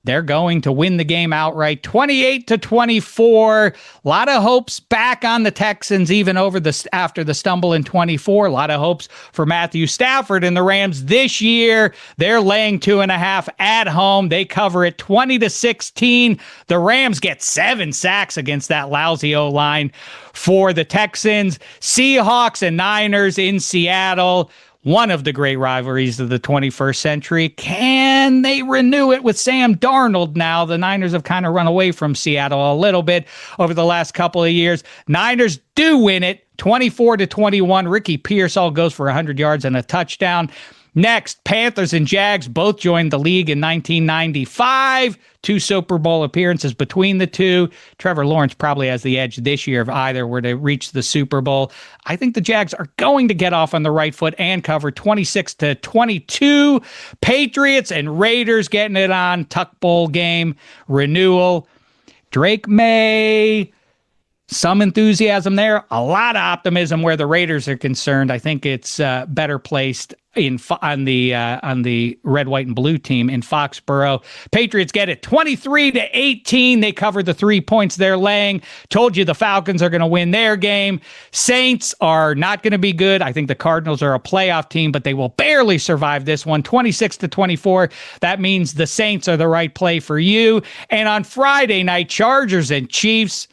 They're going to win the game outright, 28-24. A lot of hopes back on the Texans, even after the stumble in 24. A lot of hopes for Matthew Stafford and the Rams this year. They're laying 2.5 at home. They cover it 20-16. The Rams get 7 sacks against that lousy O-line for the Texans. Seahawks and Niners in Seattle. One of the great rivalries of the 21st century. Can they renew it with Sam Darnold now? The Niners have kind of run away from Seattle a little bit over the last couple of years. Niners do win it 24-21. Ricky Pearsall goes for 100 yards and a touchdown. Next, Panthers and Jags both joined the league in 1995. 2 Super Bowl appearances between the two. Trevor Lawrence probably has the edge this year if either were to reach the Super Bowl. I think the Jags are going to get off on the right foot and cover 26-22. Patriots and Raiders getting it on. Tuck Bowl game renewal. Drake May. Some enthusiasm there, a lot of optimism where the Raiders are concerned. I think it's better placed on the red, white, and blue team in Foxborough. Patriots get it 23-18. They cover the 3 points they're laying. Told you the Falcons are going to win their game. Saints are not going to be good. I think the Cardinals are a playoff team, but they will barely survive this one. 26-24. That means the Saints are the right play for you. And on Friday night, Chargers and Chiefs.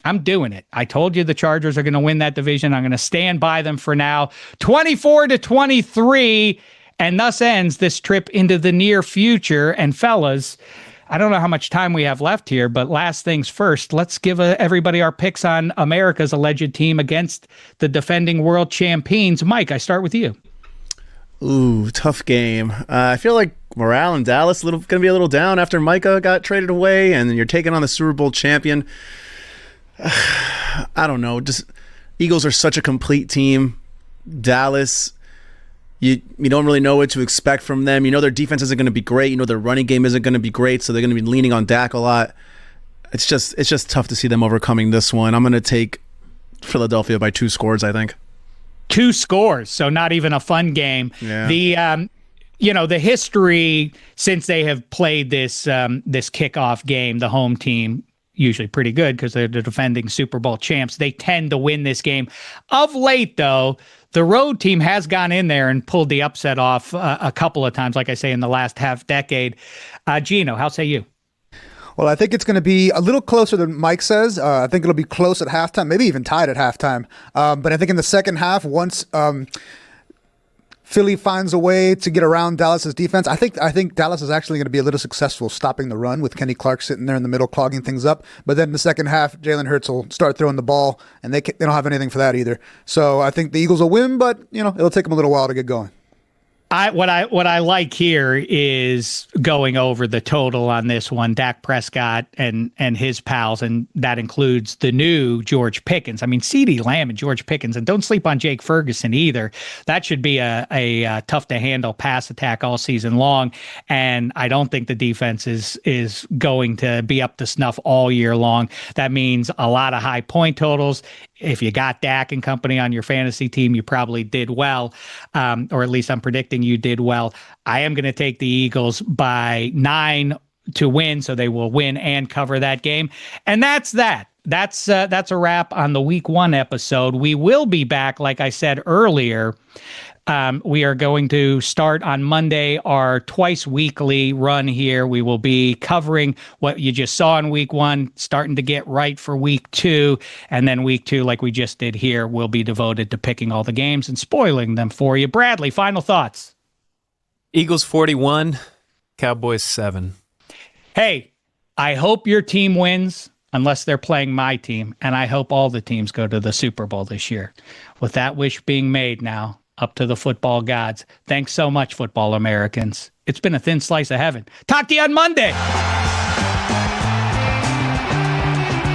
I'm doing it. I told you the Chargers are going to win that division. I'm going to stand by them for now. 24-23, and thus ends this trip into the near future. And fellas, I don't know how much time we have left here, but last things first, let's give everybody our picks on America's alleged team against the defending world champions. Mike, I start with you. Ooh, tough game. I feel like morale in Dallas going to be a little down after Micah got traded away, and you're taking on the Super Bowl champion. I don't know. Just Eagles are such a complete team. Dallas, you don't really know what to expect from them. You know their defense isn't going to be great. You know their running game isn't going to be great, so they're going to be leaning on Dak a lot. It's just tough to see them overcoming this one. I'm going to take Philadelphia by 2 scores, I think. 2 scores, so not even a fun game. Yeah. The history since they have played this kickoff game, the home team, usually pretty good because they're the defending Super Bowl champs. They tend to win this game. Of late, though, the road team has gone in there and pulled the upset off a couple of times, like I say, in the last half decade. Gino, how say you? Well, I think it's going to be a little closer than Mike says. I think it'll be close at halftime, maybe even tied at halftime. But I think in the second half, once Philly finds a way to get around Dallas's defense, I think Dallas is actually going to be a little successful stopping the run with Kenny Clark sitting there in the middle clogging things up. But then in the second half, Jalen Hurts will start throwing the ball, and they don't have anything for that either. So I think the Eagles will win, but it'll take them a little while to get going. What I like here is going over the total on this one. Dak Prescott and his pals, and that includes the new George Pickens. I mean, CeeDee Lamb and George Pickens, and don't sleep on Jake Ferguson either. That should be a tough to handle pass attack all season long. And I don't think the defense is going to be up to snuff all year long. That means a lot of high point totals. If you got Dak and company on your fantasy team, you probably did well, or at least I'm predicting you did well. I am going to take the Eagles by 9 to win, so they will win and cover that game. And that's that. That's a wrap on the Week 1 episode. We will be back, like I said earlier. We are going to start on Monday our twice weekly run here. We will be covering what you just saw in Week 1, starting to get right for Week 2. And then Week 2, like we just did here, will be devoted to picking all the games and spoiling them for you. Bradley, final thoughts. Eagles 41, Cowboys 7. Hey, I hope your team wins, unless they're playing my team. And I hope all the teams go to the Super Bowl this year. With that wish being made now, up to the football gods. Thanks so much, football Americans. It's been a thin slice of heaven. Talk to you on Monday.